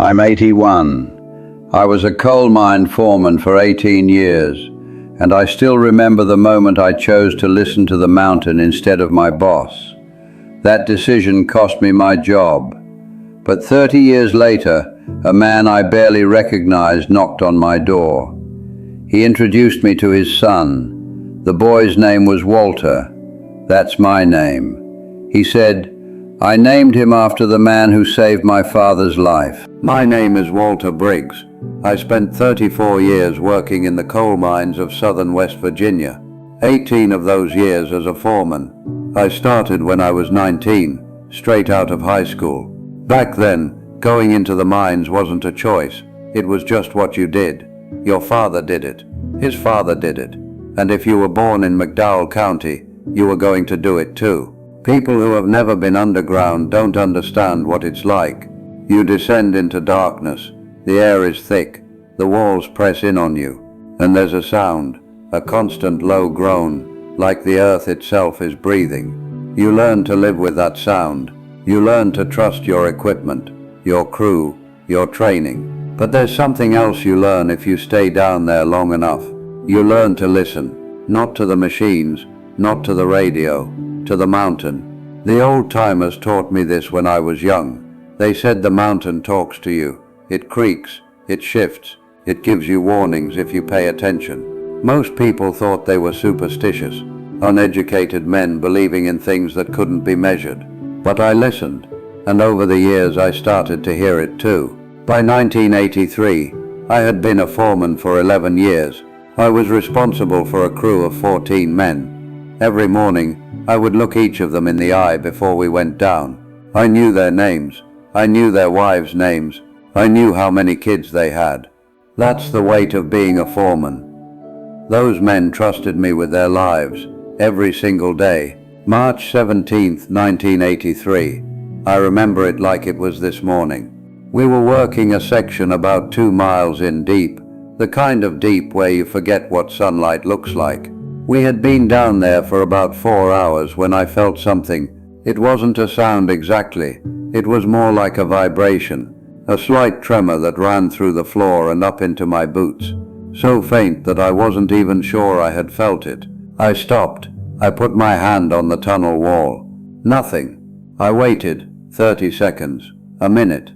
I'm 81. I was a coal mine foreman for 18 years, and I still remember the moment I chose to listen to the mountain instead of my boss. That decision cost me my job. But 30 years later, a man I barely recognized knocked on my door. He introduced me to his son. The boy's name was Walter. That's my name. He said, "I named him after the man who saved my father's life." My name is Walter Briggs. I spent 34 years working in the coal mines of southern West Virginia, 18 of those years as a foreman. I started when I was 19, straight out of high school. Back then, going into the mines wasn't a choice. It was just what you did. Your father did it. His father did it. And if you were born in McDowell County, you were going to do it too. People who have never been underground don't understand what it's like. You descend into darkness. The air is thick. The walls press in on you. And there's a sound, a constant low groan, like the earth itself is breathing. You learn to live with that sound. You learn to trust your equipment, your crew, your training. But there's something else you learn if you stay down there long enough. You learn to listen, not to the machines, not to the radio, to the mountain. The old-timers taught me this when I was young. They said the mountain talks to you. It creaks, it shifts, it gives you warnings if you pay attention. Most people thought they were superstitious, uneducated men believing in things that couldn't be measured. But I listened, and over the years I started to hear it too. By 1983, I had been a foreman for 11 years. I was responsible for a crew of 14 men. Every morning, I would look each of them in the eye before we went down. I knew their names. I knew their wives' names. I knew how many kids they had. That's the weight of being a foreman. Those men trusted me with their lives, every single day. March 17th, 1983. I remember it like it was this morning. We were working a section about 2 miles in deep, the kind of deep where you forget what sunlight looks like. We had been down there for about 4 hours when I felt something. It wasn't a sound exactly. It was more like a vibration, a slight tremor that ran through the floor and up into my boots. So faint that I wasn't even sure I had felt it. I stopped. I put my hand on the tunnel wall. Nothing. I waited 30 seconds, a minute.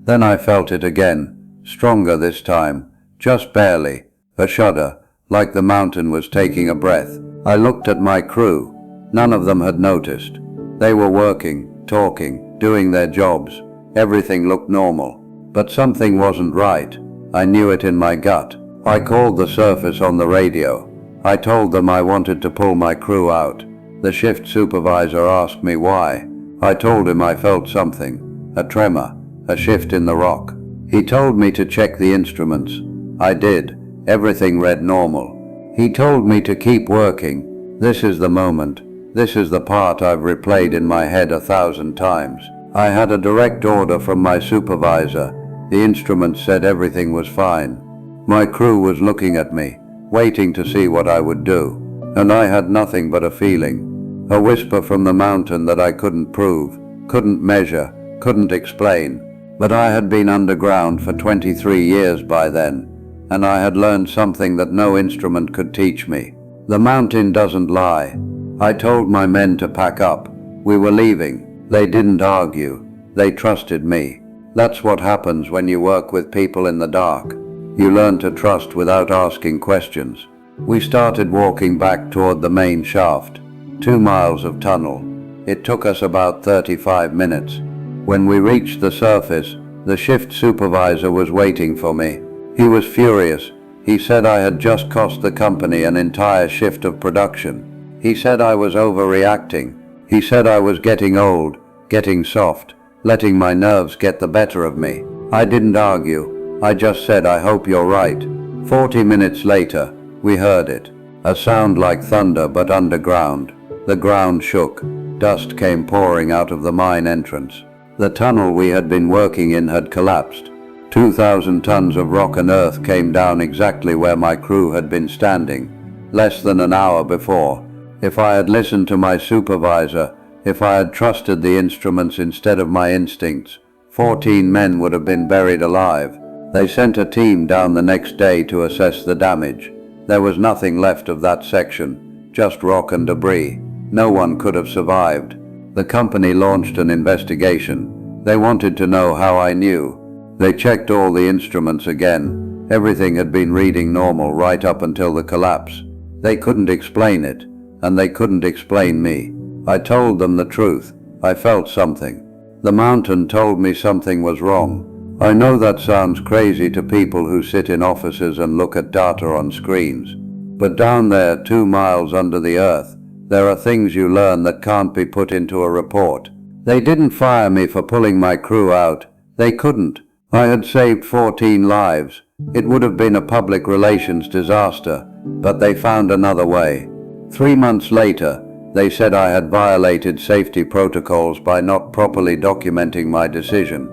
Then I felt it again, stronger this time, just barely, a shudder, like the mountain was taking a breath. I looked at my crew. None of them had noticed. They were working, talking, doing their jobs. Everything looked normal. But something wasn't right. I knew it in my gut. I called the surface on the radio. I told them I wanted to pull my crew out. The shift supervisor asked me why. I told him I felt something, a tremor, a shift in the rock. He told me to check the instruments. I did. Everything read normal. He told me to keep working. This is the moment. This is the part I've replayed in my head 1,000 times. I had a direct order from my supervisor. The instruments said everything was fine. My crew was looking at me, waiting to see what I would do. And I had nothing but a feeling. A whisper from the mountain that I couldn't prove, couldn't measure, couldn't explain. But I had been underground for 23 years by then, and I had learned something that no instrument could teach me. The mountain doesn't lie. I told my men to pack up. We were leaving. They didn't argue. They trusted me. That's what happens when you work with people in the dark. You learn to trust without asking questions. We started walking back toward the main shaft. 2 miles of tunnel. It took us about 35 minutes. When we reached the surface, the shift supervisor was waiting for me. He was furious. He said I had just cost the company an entire shift of production. He said I was overreacting. He said I was getting old, getting soft, letting my nerves get the better of me. I didn't argue. I just said I hope you're right. 40 minutes later, we heard it. A sound like thunder but underground. The ground shook. Dust came pouring out of the mine entrance. The tunnel we had been working in had collapsed. 2,000 tons of rock and earth came down exactly where my crew had been standing, less than an hour before. If I had listened to my supervisor, If I had trusted the instruments instead of my instincts, 14 men would have been buried alive. They sent a team down the next day to assess the damage. There was nothing left of that section, just rock and debris. No one could have survived. The company launched an investigation. They wanted to know how I knew. They checked all the instruments again. Everything had been reading normal right up until the collapse. They couldn't explain it, and they couldn't explain me. I told them the truth. I felt something. The mountain told me something was wrong. I know that sounds crazy to people who sit in offices and look at data on screens. But down there, 2 miles under the earth, there are things you learn that can't be put into a report. They didn't fire me for pulling my crew out. They couldn't. I had saved 14 lives. It would have been a public relations disaster, but they found another way. 3 months later, they said I had violated safety protocols by not properly documenting my decision.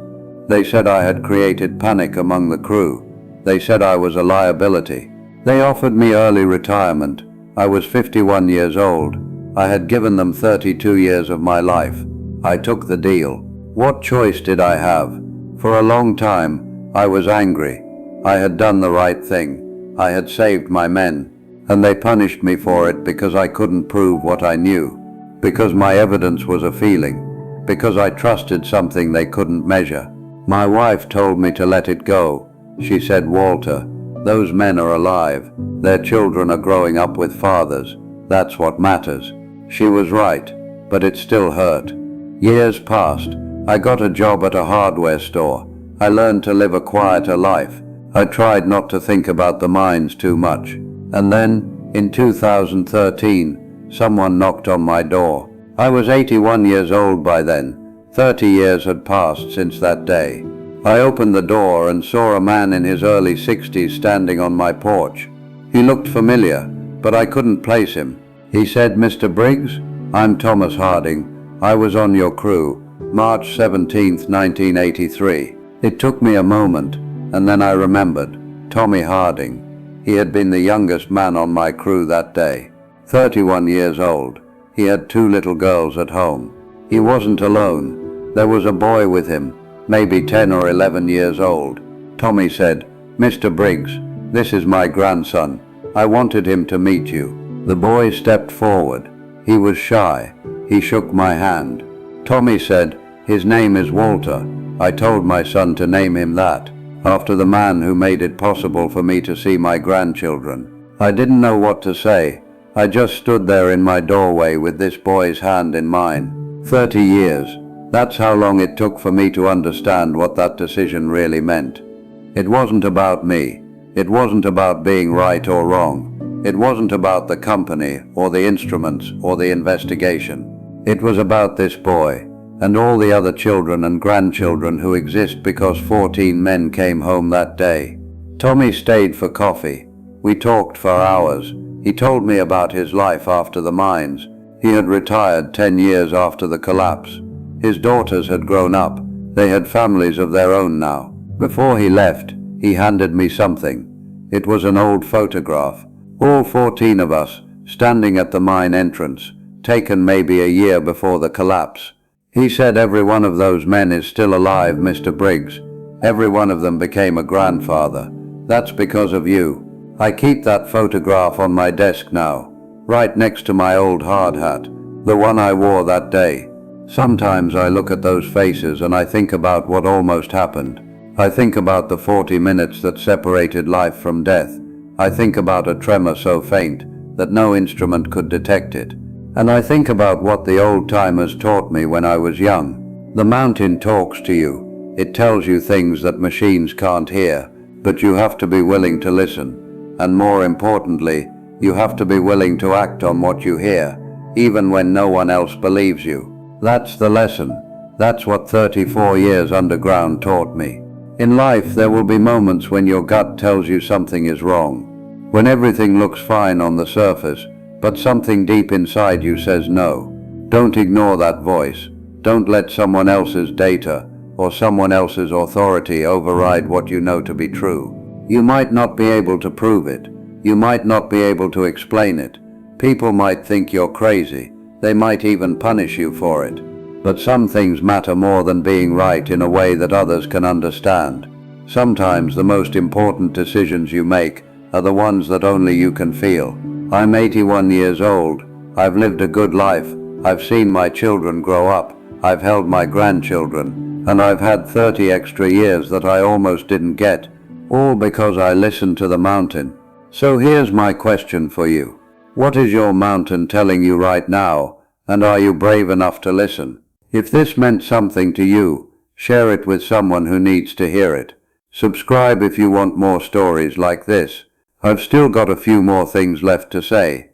They said I had created panic among the crew. They said I was a liability. They offered me early retirement. I was 51 years old. I had given them 32 years of my life. I took the deal. What choice did I have? For a long time, I was angry. I had done the right thing. I had saved my men. And they punished me for it because I couldn't prove what I knew. Because my evidence was a feeling. Because I trusted something they couldn't measure. My wife told me to let it go. She said, "Walter, those men are alive. Their children are growing up with fathers. That's what matters." She was right, but it still hurt. Years passed. I got a job at a hardware store. I learned to live a quieter life. I tried not to think about the mines too much. And then, in 2013, someone knocked on my door. I was 81 years old by then. 30 years had passed since that day. I opened the door and saw a man in his early 60s standing on my porch. He looked familiar, but I couldn't place him. He said, "Mr. Briggs, I'm Thomas Harding. I was on your crew, March 17th, 1983. It took me a moment, and then I remembered. Tommy Harding. He had been the youngest man on my crew that day. 31 years old. He had 2 little girls at home. He wasn't alone. There was a boy with him, maybe 10 or 11 years old. Tommy said, "Mr. Briggs, this is my grandson. I wanted him to meet you." The boy stepped forward. He was shy. He shook my hand. Tommy said, "His name is Walter." I told my son to name him that, after the man who made it possible for me to see my grandchildren. I didn't know what to say. I just stood there in my doorway with this boy's hand in mine. 30 years. That's how long it took for me to understand what that decision really meant. It wasn't about me. It wasn't about being right or wrong. It wasn't about the company or the instruments or the investigation. It was about this boy and all the other children and grandchildren who exist because 14 men came home that day. Tommy stayed for coffee. We talked for hours. He told me about his life after the mines. He had retired 10 years after the collapse. His daughters had grown up. They had families of their own now. Before he left, he handed me something. It was an old photograph. All 14 of us, standing at the mine entrance, taken maybe a year before the collapse. He said, "Every one of those men is still alive, Mr. Briggs. Every one of them became a grandfather. That's because of you." I keep that photograph on my desk now, right next to my old hard hat, the one I wore that day. Sometimes I look at those faces and I think about what almost happened. I think about the 40 minutes that separated life from death. I think about a tremor so faint that no instrument could detect it. And I think about what the old-timers taught me when I was young. The mountain talks to you. It tells you things that machines can't hear, but you have to be willing to listen. And more importantly, you have to be willing to act on what you hear, even when no one else believes you. That's the lesson. That's what 34 years underground taught me. In life, there will be moments when your gut tells you something is wrong, when everything looks fine on the surface, but something deep inside you says no. Don't ignore that voice. Don't let someone else's data or someone else's authority override what you know to be true. You might not be able to prove it. You might not be able to explain it. People might think you're crazy. They might even punish you for it. But some things matter more than being right in a way that others can understand. Sometimes the most important decisions you make are the ones that only you can feel. I'm 81 years old. I've lived a good life. I've seen my children grow up. I've held my grandchildren. And I've had 30 extra years that I almost didn't get. All because I listened to the mountain. So here's my question for you. What is your mountain telling you right now? And are you brave enough to listen? If this meant something to you, share it with someone who needs to hear it. Subscribe if you want more stories like this. I've still got a few more things left to say.